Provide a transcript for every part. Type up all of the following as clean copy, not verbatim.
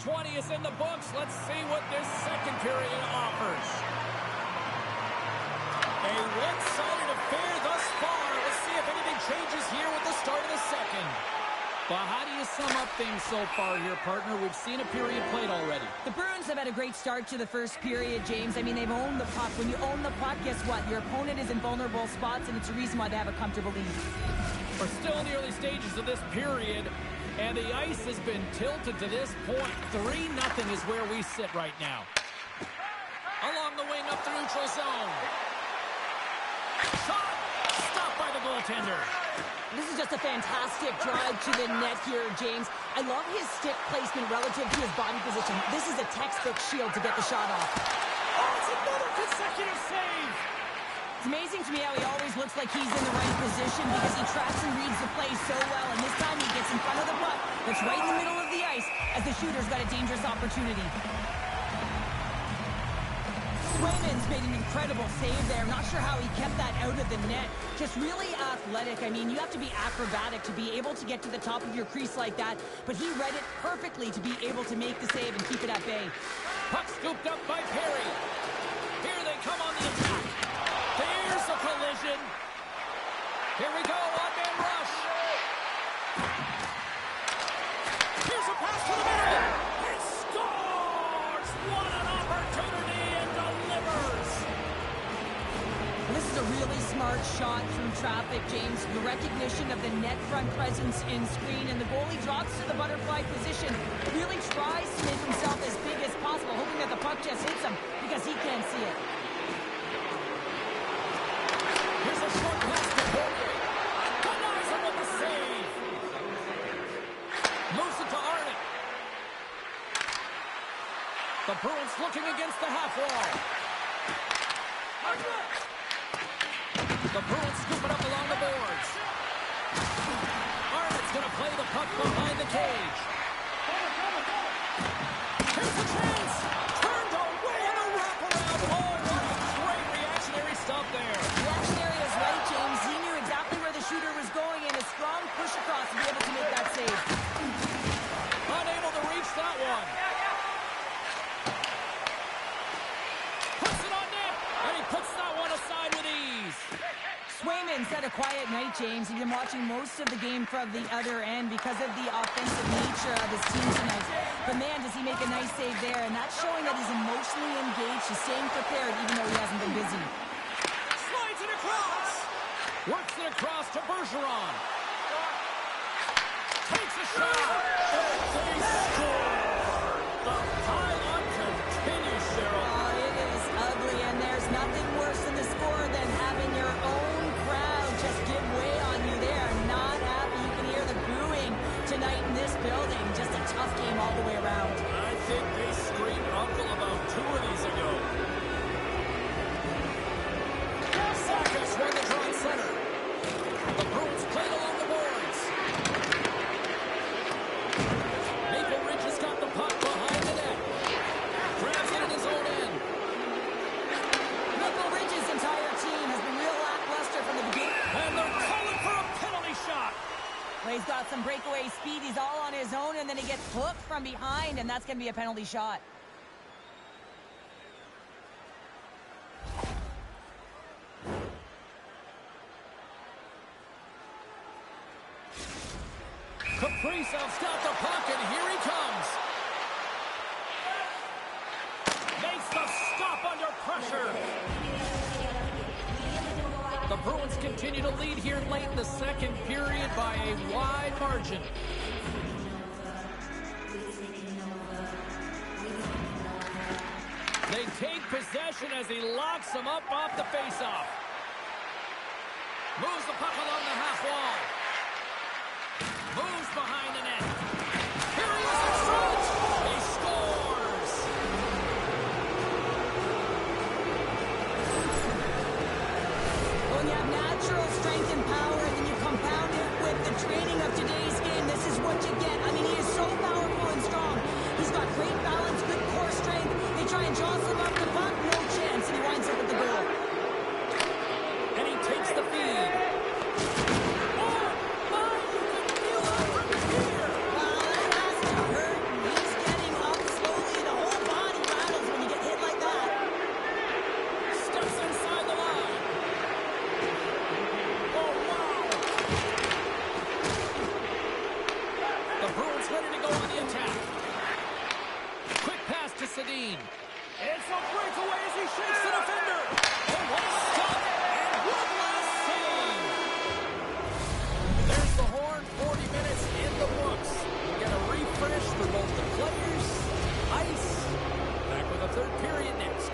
20 is in the books. Let's see what this second period offers. A one-sided affair thus far. Let's see if anything changes here with the start of the second. Well, how do you sum up things so far here, partner? We've seen a period played already. The Bruins have had a great start to the first period, James. I mean, they've owned the puck. When you own the puck, guess what? Your opponent is in vulnerable spots, and it's a reason why they have a comfortable lead. We're still in the early stages of this period, and the ice has been tilted to this point. 3-0 is where we sit right now. Along the wing up the neutral zone. Shot! Stopped by the goaltender. This is just a fantastic drive to the net here, James. I love his stick placement relative to his body position. This is a textbook shield to get the shot off. Oh, it's another consecutive save. It's amazing to me how he always looks like he's in the right position because he tracks and reads the play so well. And this time he gets in front of the puck that's right in the middle of the ice as the shooter's got a dangerous opportunity. Swayman's made an incredible save there. I'm not sure how he kept that out of the net. Just really athletic. I mean, you have to be acrobatic to be able to get to the top of your crease like that. But he read it perfectly to be able to make the save and keep it at bay. Puck scooped up by Perry. Here they come on the attack. There's a collision. Here we go, one-man rush. Here's a pass to the middle. He scores! What an opportunity and delivers. This is a really smart shot through traffic, James. The recognition of the net front presence in screen, and the goalie drops to the butterfly position. Really tries to make himself as big as possible, hoping that the puck just hits him because he can't see it. Here's a short pass to Borgay. Denies him with the save. Moves it to Arnott. The Bruins looking against the half wall. The Bruins scoop it up along the boards. Arnott's going to play the puck behind the cage. Here's the chance. Turned away in the wraparound. Oh, what a great reactionary stop there. Reactionary is right, James. He knew exactly where the shooter was going, and a strong push across to be able to make that save. Unable to reach that one. Puts it on net, and he puts that one aside with ease. Swayman's had a quiet night, James. He's been watching most of the game from the other end because of the offensive nature of his team tonight. But man, does he make a nice save there, and that's showing that he's emotionally engaged. He's staying prepared even though he hasn't been busy. Slides it across. Works it across to Bergeron. Takes a shot. They score. The pile-on continues, Cheryl. Oh, it is ugly, and there's nothing worse in the score than having your own crowd just give way on you. They are not happy. You can hear the booing tonight in this building. Just a tough game all the way around. I think they screamed uncle about 2 of these ago. Sakas won the draw center. The Bruins played along the boards. Maple Ridge has got the puck behind the net. Grabs it in his own end. Maple Ridge's entire team has been real lackluster from the beginning. And they're calling for a penalty shot. Well, he's got some breakaway speed. He's all on his own, and then he gets hooked from behind, and that's going to be a penalty shot. Kaprizov's got the puck, and here he comes. Makes the stop under pressure. The Bruins continue to lead here late in the second period by a wide margin. They take possession as he locks them up off the faceoff. Moves the puck along the half wall. Moves behind the net. Here he is in front. He scores. When you have natural strength and power, and then you compound it with the training of today's game, this is what you get. I mean, he is so powerful and strong. He's got great balance, good core strength. They try and jostle him up the puck, no chance, and he winds up with the goal. And he takes the feed. Oh, my, you can feel it from here. shakes the defender. Oh, what a stop. And one last save. There's the horn. 40 minutes in the books. We get a refresh for both the players, ice. Back with a third period next.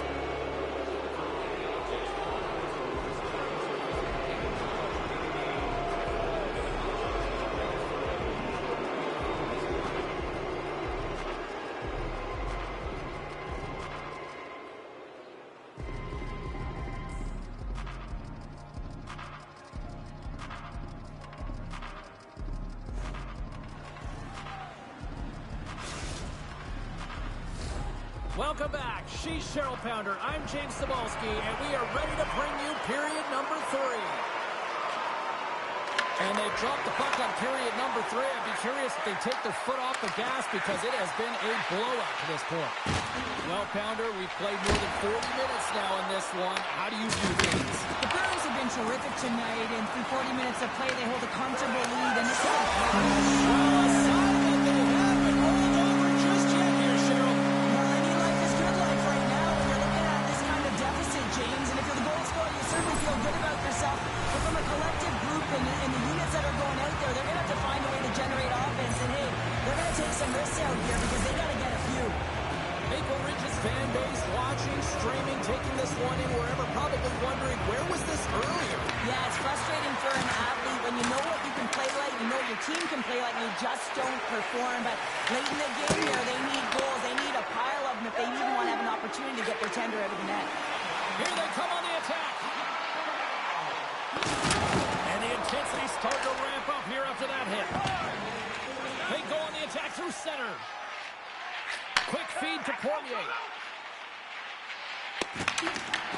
Welcome back. She's Cheryl Pounder. I'm James Cybulski, and we are ready to bring you period number 3. And they've dropped the puck on period number 3. I'd be curious if they take their foot off the gas because it has been a blowout to this point. Well, Pounder, we've played more than 40 minutes now in this one. How do you view things? The Bruins have been terrific tonight, and through 40 minutes of play, they hold a comfortable lead, and this is a sign that they haven't rolled over just yet here, Cheryl. Well, any life is good life right now when you're looking at this kind of deficit, James, and if you're the goal scorer, you certainly feel good about yourself, but from a collective group and the units that are going out there, they're going to have to find a way to generate offense, and hey, they're going to take some risks out here because they got to get a few. Maple Ridge's fan base watching, streaming, taking this one in wherever, probably wondering, where was this earlier? Yeah, it's frustrating for an athlete when you know what you can play like, you know your team can play like, and you just don't perform. But late in the game here, they need goals. They need a pile of them if they even want to have an opportunity to get their tender out of the net. Here they come on the attack. And the intensity starting to ramp up here after that hit. They go on the attack through center. Quick feed to Poirier.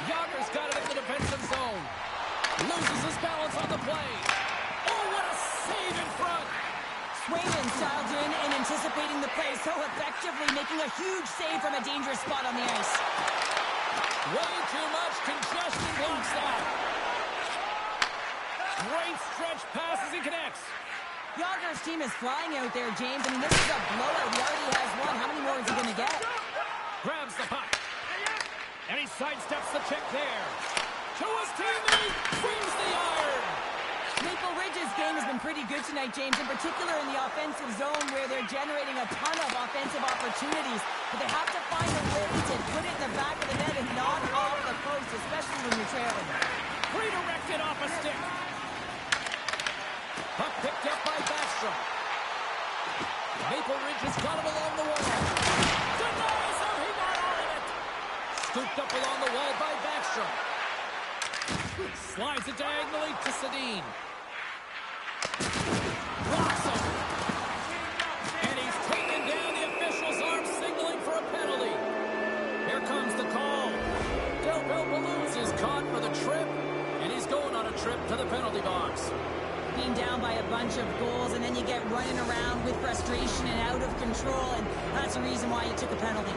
Yager's got it in the defensive zone. Loses his balance on the play. Oh, what a save in front. Swayman styled in and anticipating the play so effectively, making a huge save from a dangerous spot on the ice. Way too much congestion blocks that. Great stretch pass as he connects. Yager's team is flying out there, James. I mean, this is a blowout. He already has one. How many more is he going to get? Grabs the puck. And he sidesteps the check there. To his teammate. Swings the iron. Maple Ridge's game has been pretty good tonight, James, in particular in the offensive zone where they're generating a ton of offensive opportunities. But they have to find a way to put it in the back of the net and knock off the post, especially when you're trailing. Redirected off a stick. Puck picked up by Backstrom. Maple Ridge has got him along the wall. Denies him, he got all of it. Scooped up along the wall by Backstrom. Slides it diagonally to Sedin. Blocks him. And he's taken down. The official's arm signaling for a penalty. Here comes the call. Del Belbaluz is caught for the trip, and he's going on a trip to the penalty box. Being down by a bunch of goals, and then you get running around with frustration and out of control, and that's the reason why you took a penalty.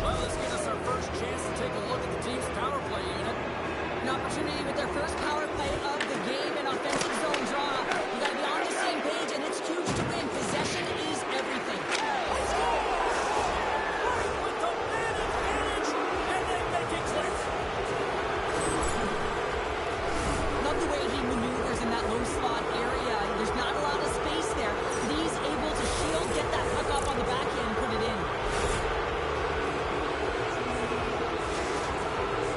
Well, this gives us our first chance to take a look at the team's power play unit. An opportunity with their first power play of the game, an offensive zone draw. You got to be on the same page, and it's huge to win. Possession is everything. Let's go! With the man advantage, and they make it click. Love the way he maneuvers in that low slot area. There's not a lot of space there, but he's able to shield, get that puck up on the backhand, and put it in.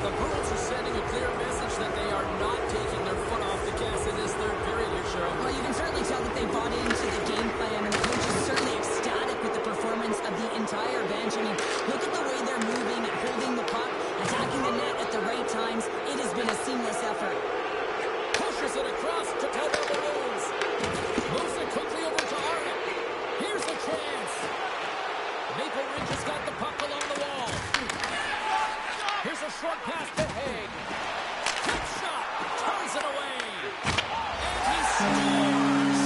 The Bruins are sending a clear message that they are not taking their foot off the gas in this third period here, Cheryl. Well, you can certainly tell that they bought into the game plan, and the coach is certainly ecstatic with the performance of the entire bench. I mean, look at the way they're moving, holding the puck, attacking the net at the right times. It has been a seamless effort. Pushes it across to Del Belbaluz. Moves it quickly over to Arnott. Here's a chance. Maple Ridge has got the puck along the wall. Here's a short pass to Haig. Quick shot. Turns it away. And he scores.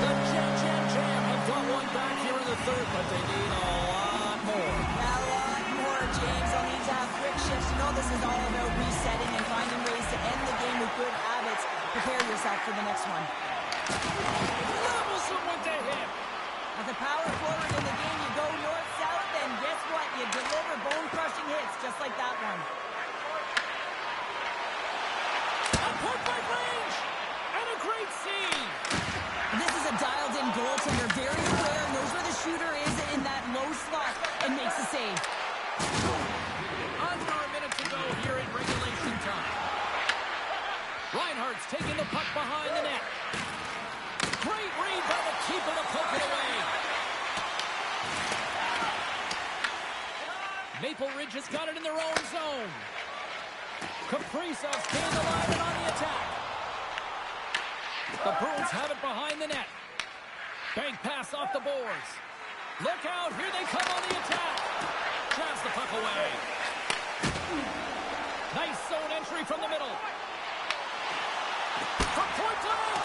The Jam have got one back here in the third, but they need a lot more. A lot more, James. They'll need to have quick shifts. You know this is all about resetting and finding ways to end the game with good habits. Prepare yourself for the next one. Levels him with the hit. With the power forward in the game, you go north, that, you deliver bone-crushing hits just like that one. A point-blank range! And a great save! This is a dialed-in goaltender, very aware, knows where the shooter is in that low slot, and makes the save. Under a minute to go here in regulation time. Reinhardt's taking the puck behind the net. Great read by the keeper to poke it away. Maple Ridge has got it in their own zone. Kaprizov's gained the line and on the attack. The Bruins have it behind the net. Bank pass off the boards. Look out, here they come on the attack. Grabs the puck away. Nice zone entry from the middle. From point blank.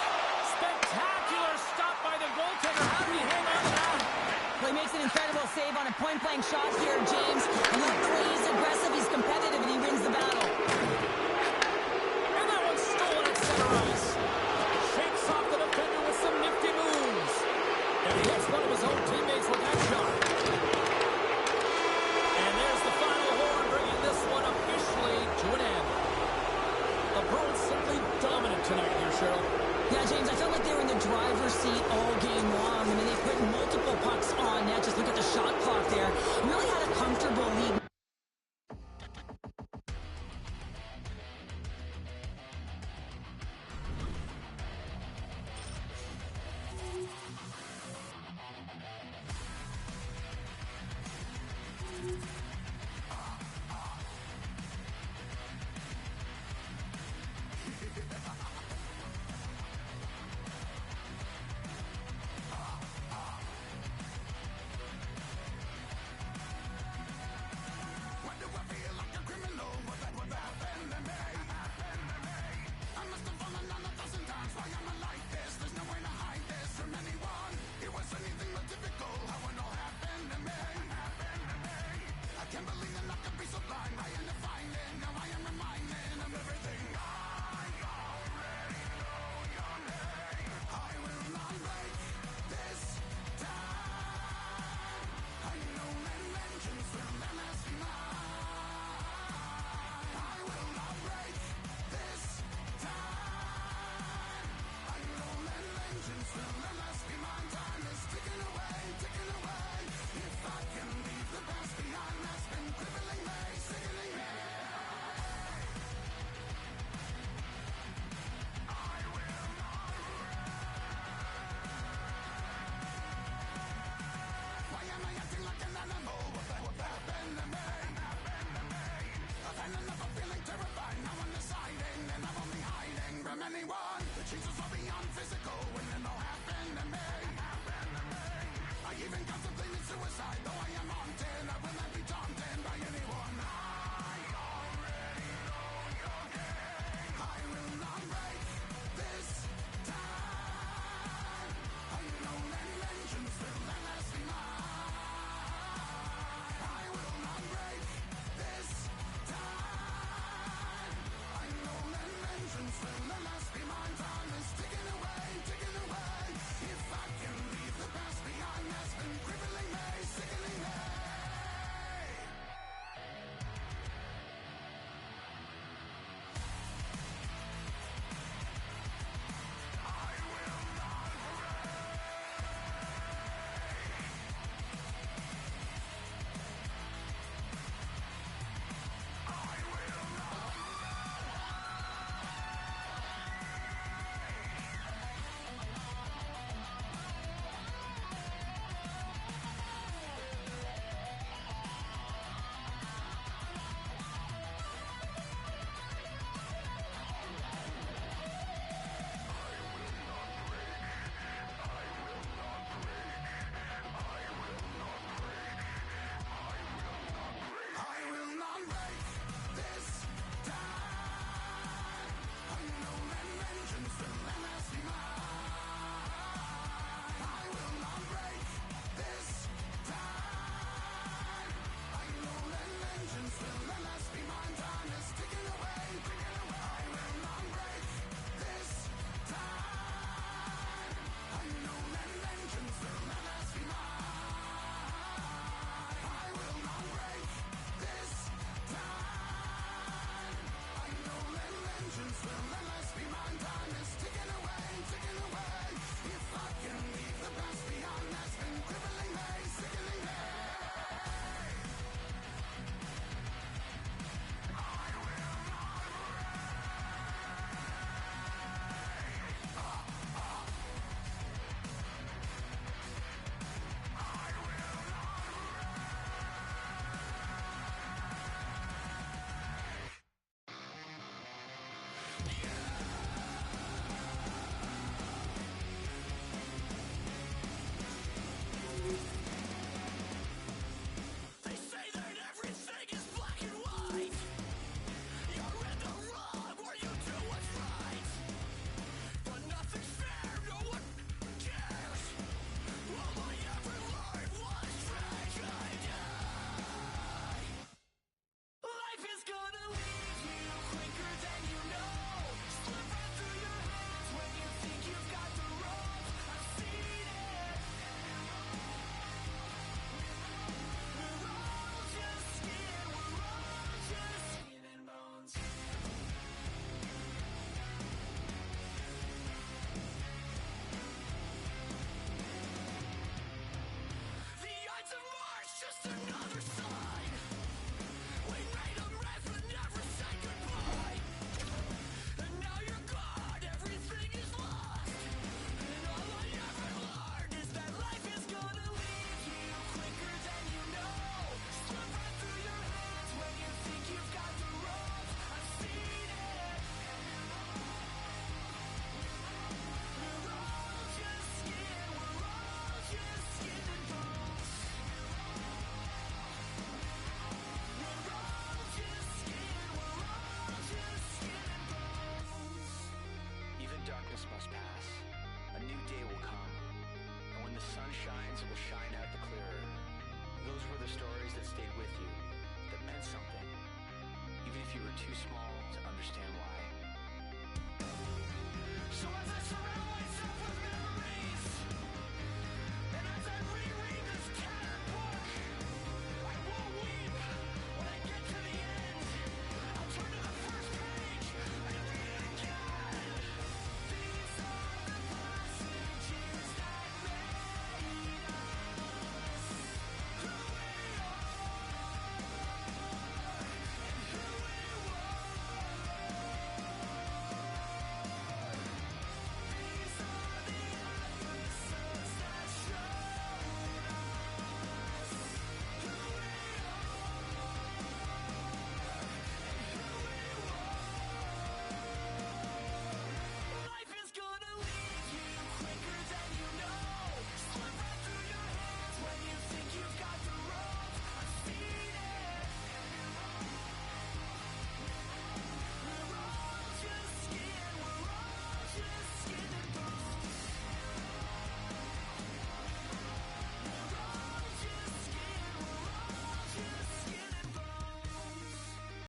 Spectacular stop by the goaltender. How do we hang on to that? Well, he makes an incredible save on a point-blank shot here, James. I love the way he's aggressive, he's competitive, and he wins the battle. And that one's stolen at center ice. Shakes off the defender with some nifty moves. And he hits one of his own teammates with that shot. And there's the final horn, bringing this one officially to an end. The Bruins simply dominant tonight here, Cheryl. Yeah, James, I felt like they were in the driver's seat all game long. I mean, they put multiple pucks on net. Just look at the shot clock there. Really had a comfortable lead. day will come, and when the sun shines, it will shine out the clearer. Those were the stories that stayed with you, that meant something, even if you were too small to understand why. So as I surround